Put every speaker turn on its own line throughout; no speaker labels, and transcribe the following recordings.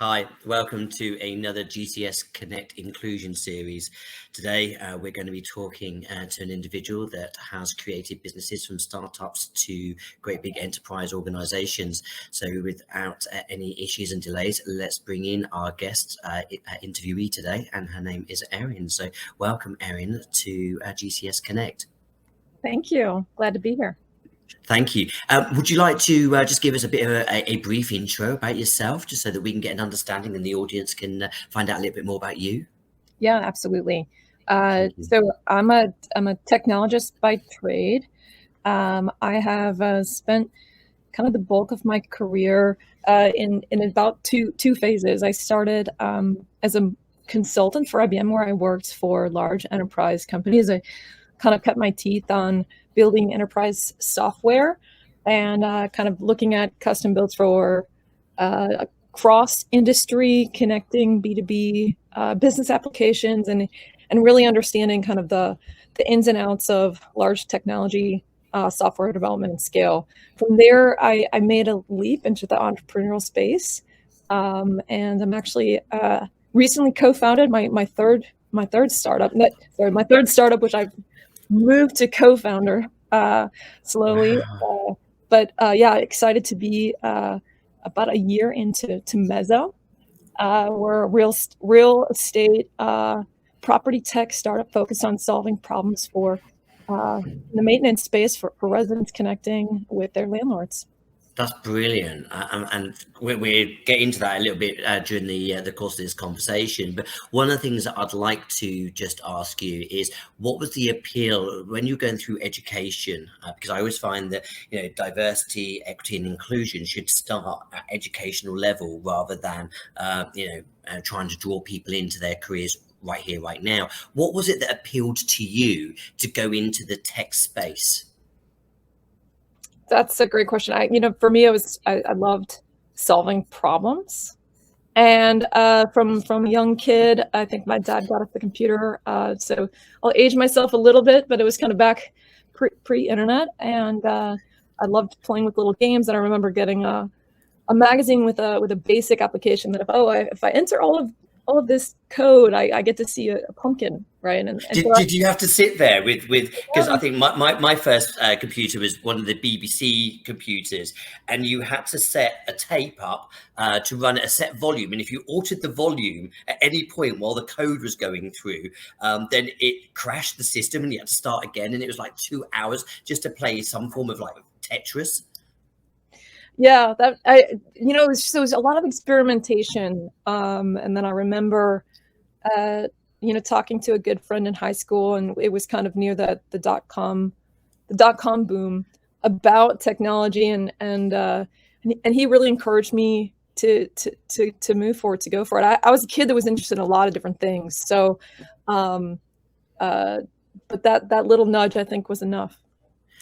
Hi, welcome to another GCS Connect Inclusion series. Today, we're going to be talking to an individual that has created businesses from startups to great big enterprise organizations. So without any issues and delays, let's bring in our guest interviewee today, and her name is Erin. So welcome, Erin, to GCS Connect.
Thank you. Glad to be here.
Thank you. Would you like to just give us a bit of a brief intro about yourself, just so that we can get an understanding and the audience can find out a little bit more about you?
Yeah, absolutely. So I'm a technologist by trade. I have spent kind of the bulk of my career in about two phases. I started as a consultant for IBM, where I worked for large enterprise companies. I kind of cut my teeth on building enterprise software and kind of looking at custom builds for cross industry, connecting B2B business applications, and really understanding kind of the ins and outs of large technology software development and scale. From there, I made a leap into the entrepreneurial space, and I'm actually recently co-founded my third startup. My third startup, which I've moved to co-founder slowly.
Wow.
Yeah, excited to be about a year into Mezzo. We're a real estate property tech startup focused on solving problems for the maintenance space for residents connecting with their landlords.
That's brilliant, and we'll get into that a little bit during the course of this conversation. But one of the things that I'd like to just ask you is, what was the appeal when you're going through education? Because I always find that diversity, equity, and inclusion should start at educational level rather than trying to draw people into their careers right here, right now. What was it that appealed to you to go into the tech space?
That's a great question. For me, I loved solving problems, and from a young kid, I think my dad got us the computer. So I'll age myself a little bit, but it was kind of back pre-internet, and I loved playing with little games. And I remember getting a magazine with a basic application that if I enter all of this code, I get to see a pumpkin, right? And
did you have to sit there with because I think my first computer was one of the BBC computers, and you had to set a tape up to run at a set volume, and if you altered the volume at any point while the code was going through, then it crashed the system and you had to start again, and it was like 2 hours just to play some form of like Tetris.
Yeah, it was a lot of experimentation. And then I remember, talking to a good friend in high school, and it was kind of near the dot-com boom about technology, and he really encouraged me to move forward, to go for it. I was a kid that was interested in a lot of different things. So, but that little nudge, I think, was enough.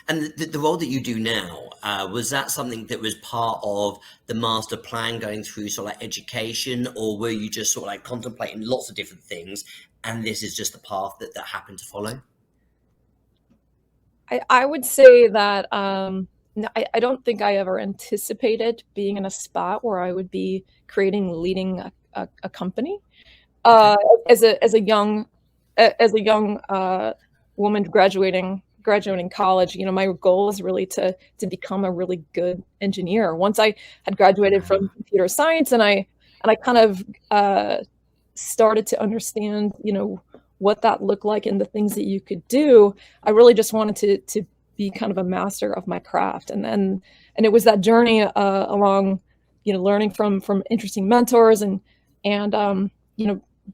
And the role that you do now, was that something that was part of the master plan going through sort of like education, or were you just sort of like contemplating lots of different things and this is just the path that happened to follow?
I would say that I don't think I ever anticipated being in a spot where I would be leading a company. As a young woman graduating college, my goal was really to become a really good engineer. Once I had graduated from computer science, and I kind of started to understand, what that looked like and the things that you could do, I really just wanted to be kind of a master of my craft. And it was that journey along, learning from interesting mentors and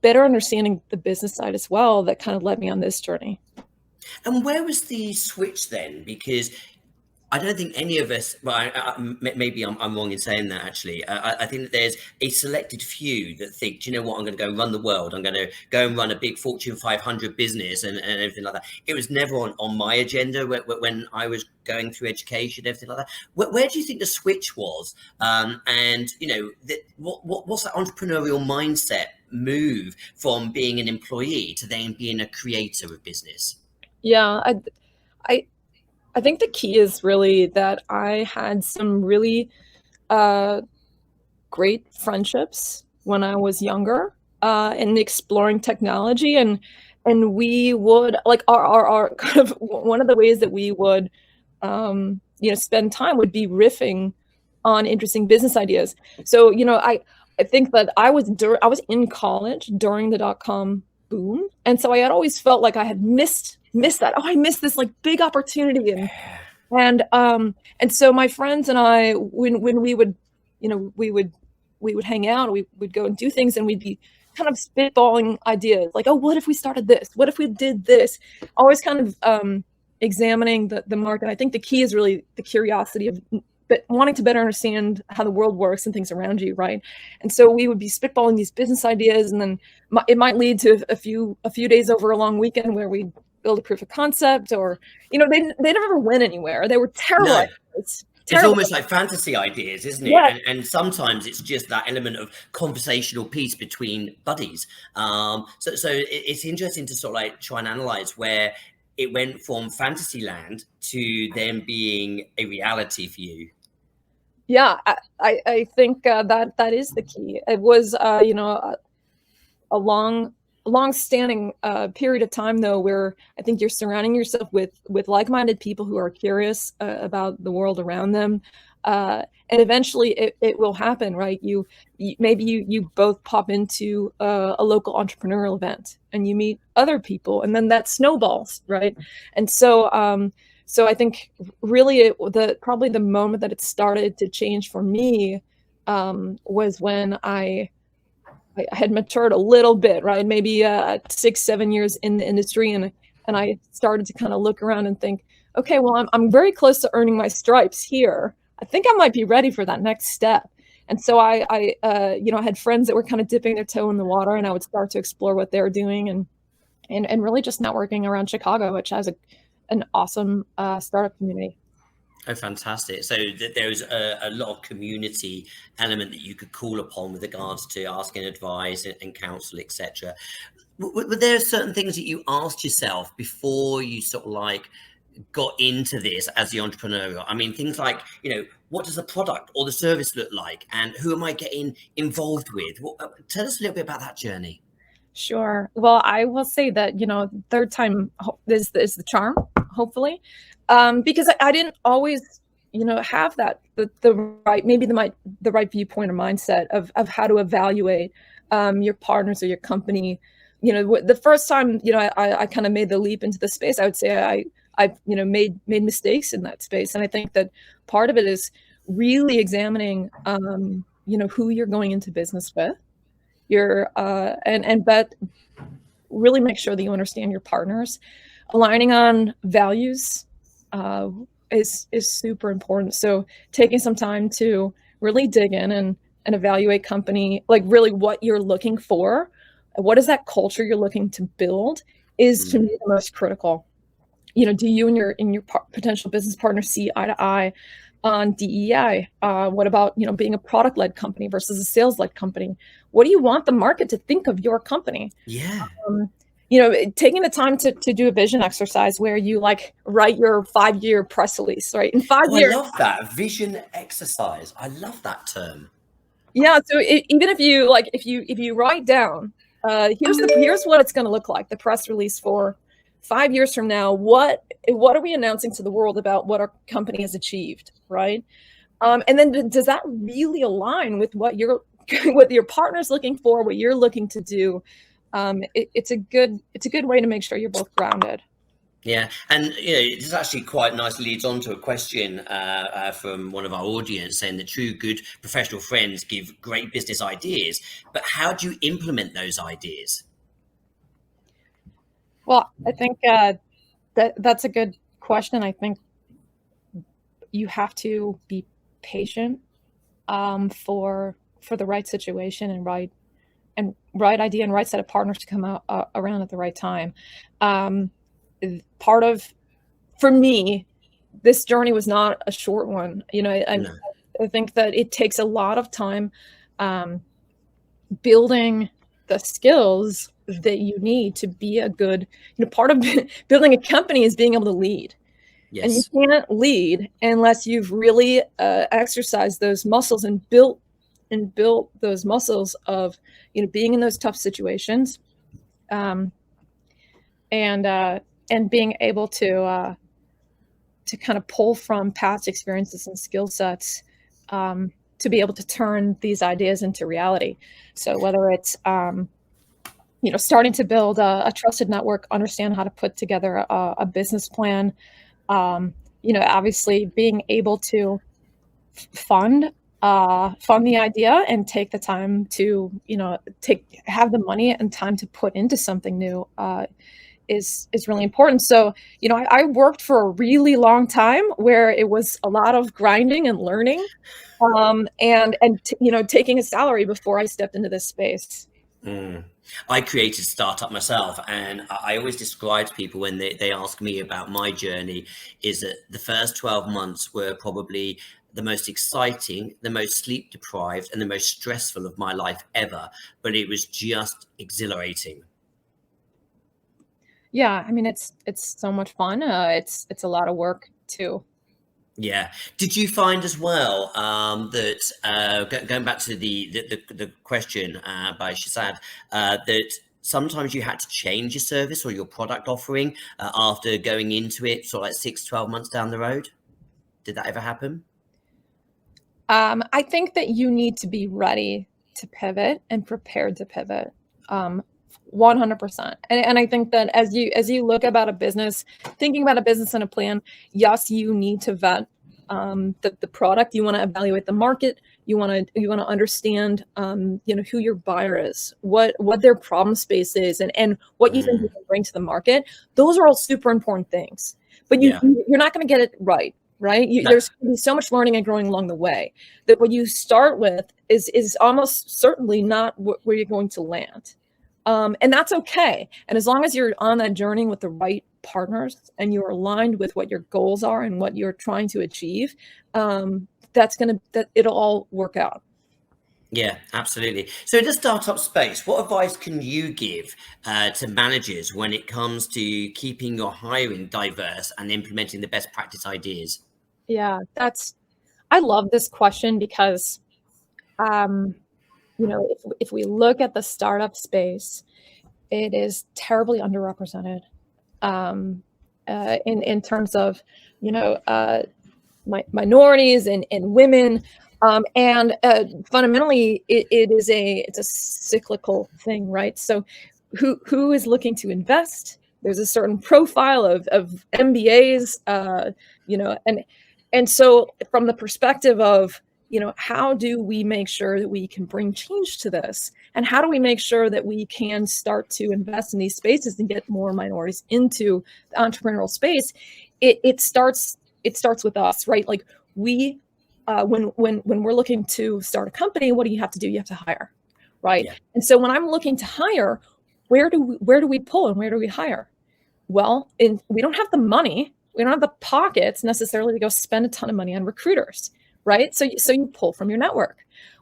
better understanding the business side as well, that kind of led me on this journey.
And where was the switch then? Because I don't think any of us, well, maybe I'm wrong in saying that, actually. I think that there's a selected few that think, do you know what, I'm going to go run the world. I'm going to go and run a big Fortune 500 business and everything like that. It was never on my agenda when I was going through education, everything like that. Where do you think the switch was? What's that entrepreneurial mindset move from being an employee to then being a creator of business?
Yeah, I think the key is really that I had some really great friendships when I was younger, and exploring technology, and we would like our kind of one of the ways that we would spend time would be riffing on interesting business ideas. So, I think that I was in college during the dot-com boom, and so I had always felt like I had missed that. Oh, I missed this like big opportunity, and so my friends and I, when we would, we would hang out, we'd go and do things, and we'd be kind of spitballing ideas like, oh, what if we started this? What if we did this? Always kind of examining the market. I think the key is really the curiosity of wanting to better understand how the world works and things around you, right? And so we would be spitballing these business ideas, and then it might lead to a few days over a long weekend where we build a proof of concept, or they never went anywhere. They were terrible.
No. It's almost like fantasy ideas, isn't it?
Yeah.
And sometimes it's just that element of conversational piece between buddies. So it's interesting to sort of like try and analyze where it went from fantasy land to then being a reality for you.
Yeah, I think that is the key. It was a long-standing period of time, though, where I think you're surrounding yourself with like-minded people who are curious about the world around them, and eventually it will happen, right? You both pop into a local entrepreneurial event, and you meet other people, and then that snowballs, right? And so I think really probably the moment that it started to change for me was when I had matured a little bit, right? Maybe 6-7 years in the industry, and I started to kind of look around and think, okay, well, I'm very close to earning my stripes here. I think I might be ready for that next step. And so I had friends that were kind of dipping their toe in the water, and I would start to explore what they were doing, and really just networking around Chicago, which has an awesome startup community.
Oh, fantastic. So there's a lot of community element that you could call upon with regards to asking advice and counsel, etc. Were there certain things that you asked yourself before you sort of like got into this as the entrepreneurial? I mean, things like, what does the product or the service look like, and who am I getting involved with? Tell us a little bit about that journey.
Sure. Well, I will say that, third time is the charm, hopefully, because I didn't always, have that, the right, maybe the right viewpoint or mindset of how to evaluate your partners or your company. The first time, I kind of made the leap into the space, I would say I made mistakes in that space. And I think that part of it is really examining, who you're going into business with. But really make sure that you understand your partners. Aligning on values is super important. So taking some time to really dig in and evaluate company, like really what you're looking for, what is that culture you're looking to build, is to me the most critical. Do you and your potential business partner see eye to eye on DEI? What about, being a product-led company versus a sales-led company? What do you want the market to think of your company?
Yeah.
Taking the time to do a vision exercise where you like write your 5-year press release, right? In 5 years.
I love that vision exercise. I love that term.
Yeah. So even if you write down, here's what it's going to look like, the press release for 5 years from now, what are we announcing to the world about what our company has achieved, right? And then does that really align with what your partner's looking for, what you're looking to do? It's a good way to make sure you're both grounded.
Yeah, and this actually quite nicely leads on to a question from one of our audience saying that true good professional friends give great business ideas, but how do you implement those ideas?
Well, I think that's a good question. I think you have to be patient for the right situation and right idea and right set of partners to come out around at the right time. For me, this journey was not a short one. I think that it takes a lot of time building the skills that you need to be a good, part of building a company is being able to lead. Yes. And you can't lead unless you've really exercised those muscles and built and built those muscles of, being in those tough situations, and being able to kind of pull from past experiences and skill sets, to be able to turn these ideas into reality. So whether it's starting to build a trusted network, understand how to put together a business plan, obviously being able to fund the idea and take the time to have the money and time to put into something new, is really important. So I worked for a really long time where it was a lot of grinding and learning, and taking a salary before I stepped into this space.
I created a startup myself, and I always describe to people when they ask me about my journey is that the first 12 months were probably the most exciting, the most sleep deprived, and the most stressful of my life ever, but it was just exhilarating.
Yeah, I mean, it's so much fun. It's a lot of work too.
Yeah. Did you find as well that going back to the question by Shazad, that sometimes you had to change your service or your product offering after going into it, sort of like 6, 12 months down the road? Did that ever happen?
I think that you need to be ready to pivot and prepared to pivot. 100%. And I think that as you look about a business, thinking about a business and a plan, yes, you need to vet the product. You want to evaluate the market. You want to understand who your buyer is, what their problem space is, and what you think you can bring to the market. Those are all super important things. But you're not going to get it right. Right?
No.
There's going to be so much learning and growing along the way that what you start with is almost certainly not where you're going to land. And that's okay. And as long as you're on that journey with the right partners and you're aligned with what your goals are and what you're trying to achieve, that it'll all work out.
Yeah, absolutely. So in the startup space, what advice can you give to managers when it comes to keeping your hiring diverse and implementing the best practice ideas?
Yeah, I love this question because, if we look at the startup space, it is terribly underrepresented, in terms of, minorities and women, and fundamentally, it's a cyclical thing, right? So, who is looking to invest? There's a certain profile of MBAs, and so from the perspective of, how do we make sure that we can bring change to this? And how do we make sure that we can start to invest in these spaces and get more minorities into the entrepreneurial space? It starts with us, right? Like we, when we're looking to start a company, what do you have to do? You have to hire, right?
Yeah.
And so when I'm looking to hire, where do we pull and where do we hire? Well, we don't have the money. We don't have the pockets necessarily to go spend a ton of money on recruiters, right? So you pull from your network.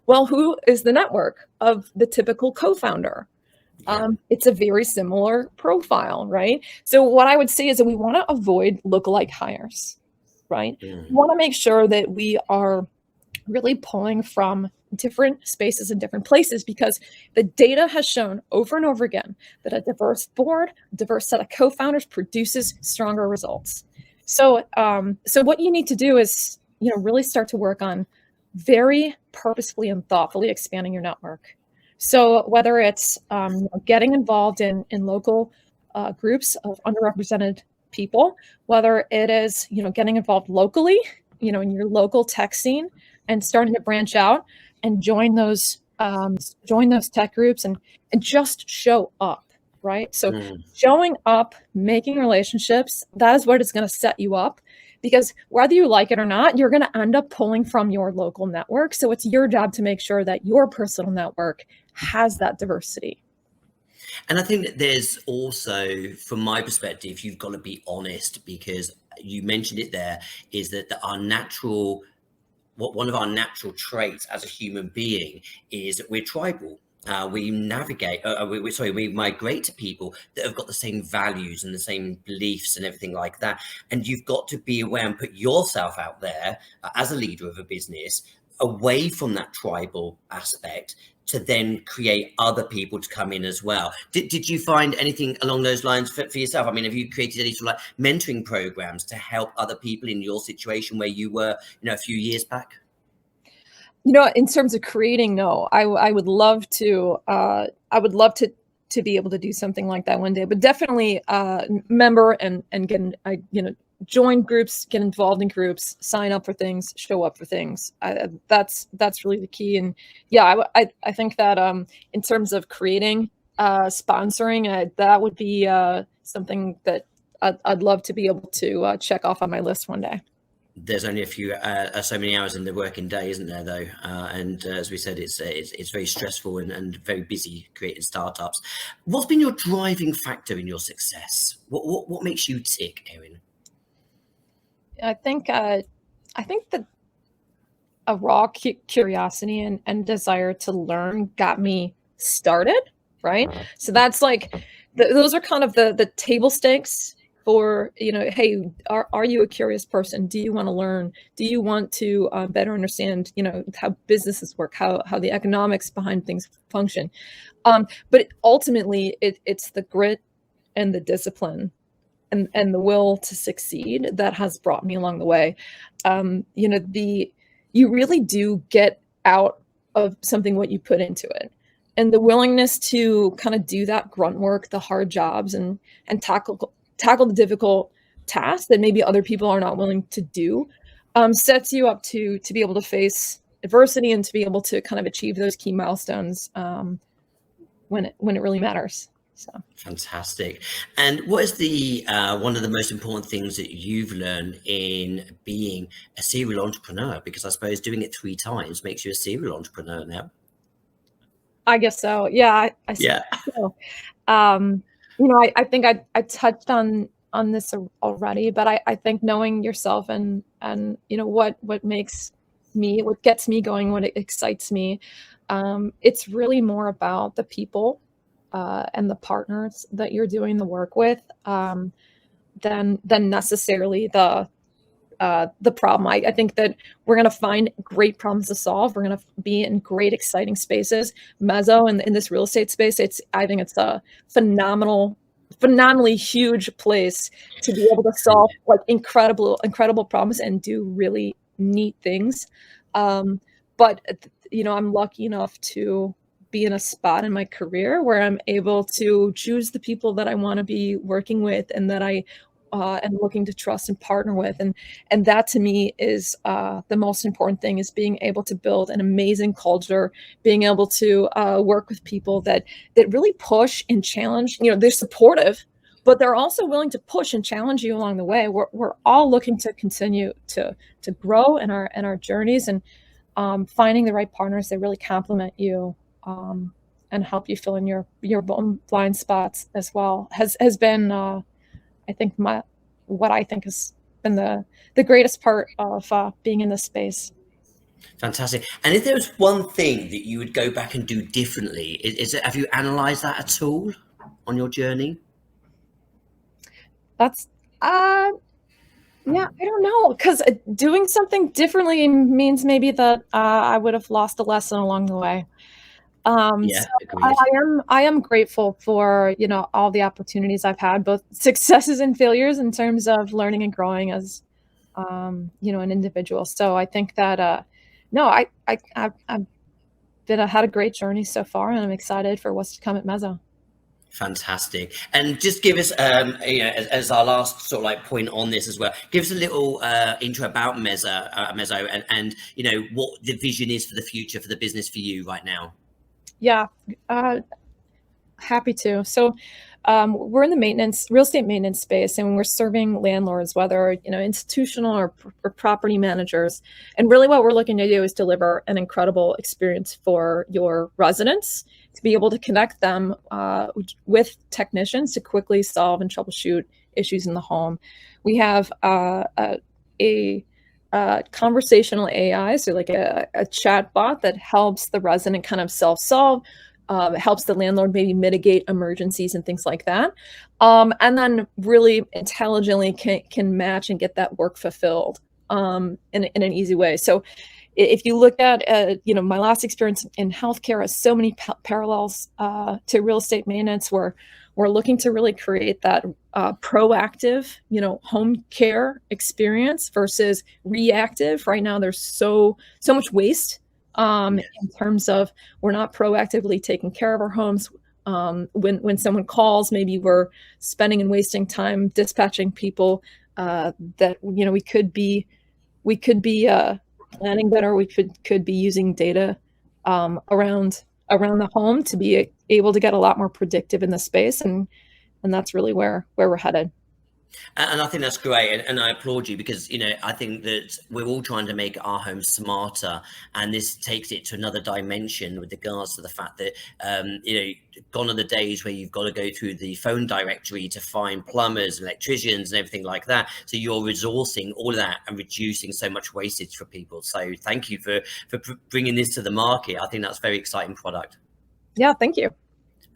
Well, who is the network of the typical co-founder?
Yeah.
It's a very similar profile, right? So what I would say is that we want to avoid lookalike hires, right? We want to make sure that we are really pulling from different spaces and different places, because the data has shown over and over again that a diverse board, a diverse set of co-founders produces stronger results. So what you need to do is, really start to work on very purposefully and thoughtfully expanding your network. So whether it's getting involved in local groups of underrepresented people, whether it is getting involved locally, in your local tech scene, and starting to branch out and join those tech groups and just show up, right? So showing up, making relationships, that is what is going to set you up, because whether you like it or not, you're going to end up pulling from your local network. So it's your job to make sure that your personal network has that diversity.
And I think that there's also, from my perspective, you've got to be honest, because you mentioned it there, is that one of our natural traits as a human being is that we're tribal. We migrate to people that have got the same values and the same beliefs and everything like that. And you've got to be aware and put yourself out there as a leader of a business away from that tribal aspect to then create other people to come in as well. Did you find anything along those lines for yourself? I mean, have you created any sort of like mentoring programs to help other people in your situation where you were, a few years back?
In terms of creating, no, I would love to, to be able to do something like that one day, but definitely, member and get, join groups, get involved in groups, sign up for things, show up for things. That's really the key. And yeah, I think that, in terms of creating, sponsoring, that would be, something that I'd love to be able to, check off on my list one day.
There's only so many hours in the working day, isn't there, though? And as we said, it's very stressful and very busy creating startups. What's been your driving factor in your success? What makes you tick, Erin?
I think that a raw curiosity and desire to learn got me started, right? So that's like those are kind of the table stakes for, hey, are you a curious person? Do you want to learn? Do you want to better understand, how businesses work, how the economics behind things function? But ultimately, it's the grit and the discipline and the will to succeed that has brought me along the way. You really do get out of something what you put into it. And the willingness to kind of do that grunt work, the hard jobs, and tackle the difficult tasks that maybe other people are not willing to do, sets you up to be able to face adversity and to be able to kind of achieve those key milestones when it really matters. So
fantastic. And what is the one of the most important things that you've learned in being a serial entrepreneur? Because I suppose doing it 3 times makes you a serial entrepreneur now.
I guess so. Yeah.
Yeah.
So. I think I touched on this already, but I think knowing yourself and what makes me, what gets me going, what excites me, it's really more about the people and the partners that you're doing the work with than necessarily the problem. I think that we're going to find great problems to solve. We're going to be in great, exciting spaces. Mezzo in this real estate space, I think it's a phenomenally huge place to be able to solve like incredible problems and do really neat things. But I'm lucky enough to be in a spot in my career where I'm able to choose the people that I want to be working with and that I and looking to trust and partner with. And that to me is the most important thing, is being able to build an amazing culture, being able to work with people that really push and challenge. They're supportive, but they're also willing to push and challenge you along the way. We're all looking to continue to grow in our journeys, and finding the right partners that really complement you and help you fill in your blind spots as well has been I think what I think has been the greatest part of being in this space.
Fantastic. And if there was one thing that you would go back and do differently, have you analysed that at all on your journey?
That's yeah, I don't know, because doing something differently means maybe that I would have lost a lesson along the way.
Yeah,
So
agreed.
I am grateful for, all the opportunities I've had, both successes and failures in terms of learning and growing as, an individual. So I think that, no, I've had a great journey so far, and I'm excited for what's to come at Mezzo.
Fantastic. And just give us, as our last sort of like point on this as well, give us a little intro about Mezzo and what the vision is for the future for the business for you right now.
Yeah, happy to. So we're in the real estate maintenance space, and we're serving landlords, whether institutional or property managers. And really, what we're looking to do is deliver an incredible experience for your residents, to be able to connect them with technicians to quickly solve and troubleshoot issues in the home. We have a conversational AI, so like a chat bot that helps the resident kind of self-solve, helps the landlord maybe mitigate emergencies and things like that, and then really intelligently can match and get that work fulfilled in an easy way. So if you look at, my last experience in healthcare has so many parallels to real estate maintenance, where we're looking to really create that proactive, home care experience versus reactive. Right now, there's so much waste in terms of we're not proactively taking care of our homes. When someone calls, maybe we're spending and wasting time dispatching people that we could be planning better. We could be using data around the home to be able to get a lot more predictive in the space, and that's really where we're headed.
And I think that's great, and I applaud you, because I think that we're all trying to make our homes smarter, and this takes it to another dimension with regards to the fact that gone are the days where you've got to go through the phone directory to find plumbers, electricians, and everything like that. So you're resourcing all of that and reducing so much wastage for people. So thank you for bringing this to the market. I think that's a very exciting product.
Yeah, thank you.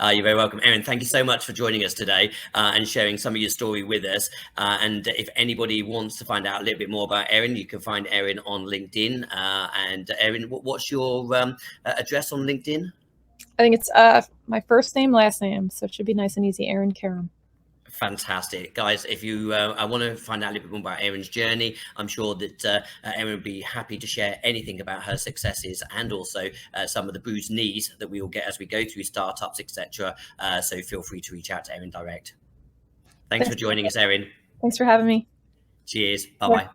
You're very welcome, Erin. Thank you so much for joining us today and sharing some of your story with us. And if anybody wants to find out a little bit more about Erin, you can find Erin on LinkedIn. And Erin, what's your address on LinkedIn?
I think it's my first name, last name, so it should be nice and easy. Erin Karam.
Fantastic, guys. If you I want to find out a little bit more about Erin's journey, I'm sure that Erin would be happy to share anything about her successes, and also some of the bruised knees that we all get as we go through startups, etc. So feel free to reach out to Erin direct. Thanks for joining us, Erin.
Thanks for having me.
Cheers. Bye-bye.